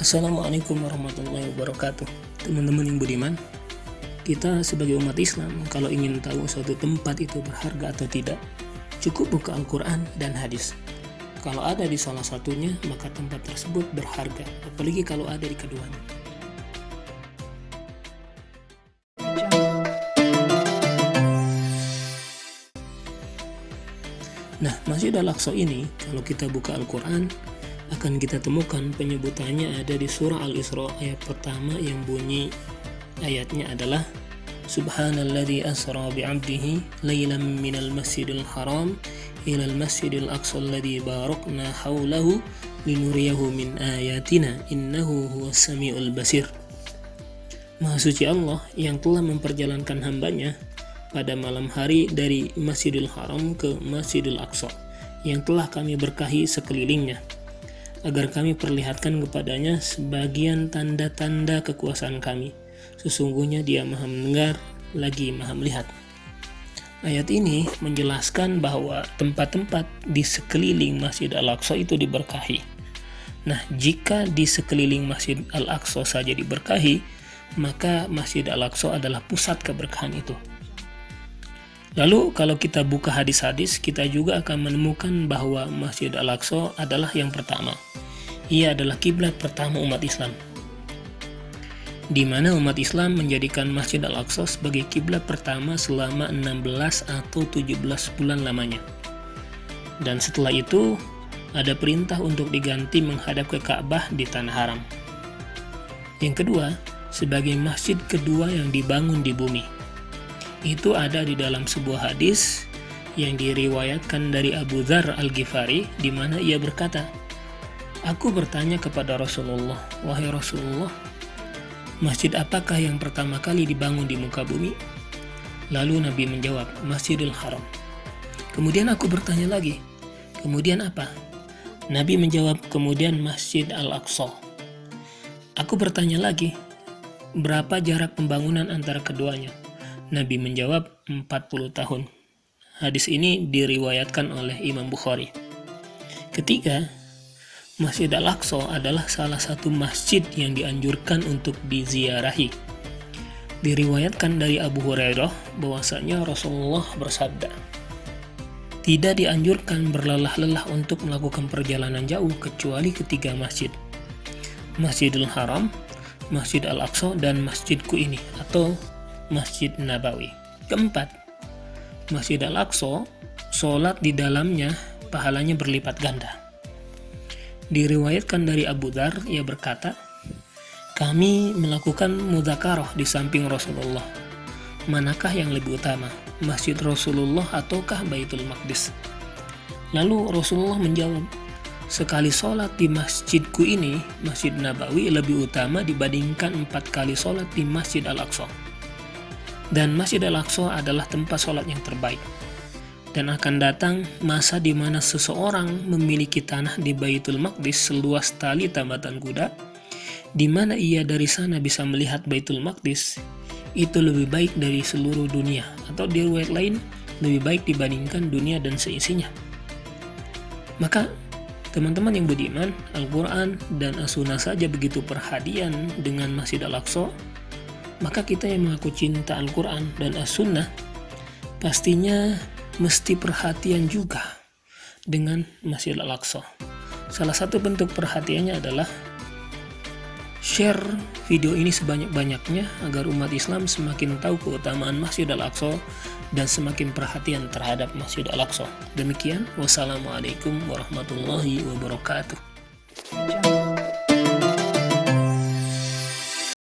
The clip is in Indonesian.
Assalamualaikum warahmatullahi wabarakatuh. Teman-teman yang budiman, kita sebagai umat Islam kalau ingin tahu suatu tempat itu berharga atau tidak, cukup buka Al-Quran dan hadis. Kalau ada di salah satunya, maka tempat tersebut berharga, apalagi kalau ada di keduanya. Nah, Masjid Al-Aqsa ini, kalau kita buka Al-Quran, akan kita temukan penyebutannya ada di surah Al-Isra ayat pertama yang bunyi ayatnya adalah Subhanalladzi asra bi'abdihi lailan minal masjidil haram ilal masjidil aqsa alladzi barakna haulahu linuriyahu min ayatina innahu huwas samiul basir. Maha suci Allah yang telah memperjalankan hambanya pada malam hari dari Masjidil Haram ke Masjidil Aqsa yang telah kami berkahi sekelilingnya, agar kami perlihatkan kepadanya sebagian tanda-tanda kekuasaan kami. Sesungguhnya dia maha mendengar lagi maha melihat. Ayat ini menjelaskan bahwa tempat-tempat di sekeliling Masjid Al-Aqsa itu diberkahi. Nah, jika di sekeliling Masjid Al-Aqsa saja diberkahi, maka Masjid Al-Aqsa adalah pusat keberkahan itu. Lalu kalau kita buka hadis-hadis, kita juga akan menemukan bahwa Masjid Al-Aqsa adalah yang pertama. Ia adalah kiblat pertama umat Islam, di mana umat Islam menjadikan Masjid Al-Aqsa sebagai kiblat pertama selama 16 atau 17 bulan lamanya. Dan setelah itu, ada perintah untuk diganti menghadap ke Ka'bah di Tanah Haram. Yang kedua, sebagai masjid kedua yang dibangun di bumi. Itu ada di dalam sebuah hadis yang diriwayatkan dari Abu Dzar Al-Ghifari, di mana ia berkata, "Aku bertanya kepada Rasulullah, wahai Rasulullah, masjid apakah yang pertama kali dibangun di muka bumi?" Lalu Nabi menjawab, Masjidil Haram. Kemudian aku bertanya lagi, kemudian apa? Nabi menjawab, kemudian Masjid Al-Aqsa. Aku bertanya lagi, berapa jarak pembangunan antara keduanya? Nabi menjawab 40 tahun. Hadis ini diriwayatkan oleh Imam Bukhari. Ketiga, Masjid Al-Aqsa adalah salah satu masjid yang dianjurkan untuk diziarahi. Diriwayatkan dari Abu Hurairah bahwasanya Rasulullah bersabda, tidak dianjurkan berlelah-lelah untuk melakukan perjalanan jauh kecuali ketiga masjid, Masjidil Haram, Masjid Al-Aqsa, dan masjidku ini atau Masjid Nabawi. Keempat, Masjid Al-Aqsa, sholat di dalamnya pahalanya berlipat ganda. Diriwayatkan dari Abu Dzar, ia berkata, kami melakukan mudzakarah di samping Rasulullah. Manakah yang lebih utama, Masjid Rasulullah ataukah Baitul Maqdis? Lalu Rasulullah menjawab, sekali sholat di masjidku ini, Masjid Nabawi, lebih utama dibandingkan 4 kali sholat di Masjid Al-Aqsa. Dan Masjid Al-Aqsa adalah tempat sholat yang terbaik. Dan akan datang masa di mana seseorang memiliki tanah di Baitul Maqdis seluas tali tambatan kuda, di mana ia dari sana bisa melihat Baitul Maqdis, itu lebih baik dari seluruh dunia, atau di riwayat lain, lebih baik dibandingkan dunia dan seisinya. Maka, teman-teman yang budiman, Al-Quran dan As-Sunnah saja begitu perhatian dengan Masjid Al-Aqsa, maka kita yang mengaku cinta Al-Quran dan As-Sunnah pastinya mesti perhatian juga dengan Masjid Al-Aqsa. Salah satu bentuk perhatiannya adalah share video ini sebanyak-banyaknya agar umat Islam semakin tahu keutamaan Masjid Al-Aqsa dan semakin perhatian terhadap Masjid Al-Aqsa. Demikian, wassalamualaikum warahmatullahi wabarakatuh.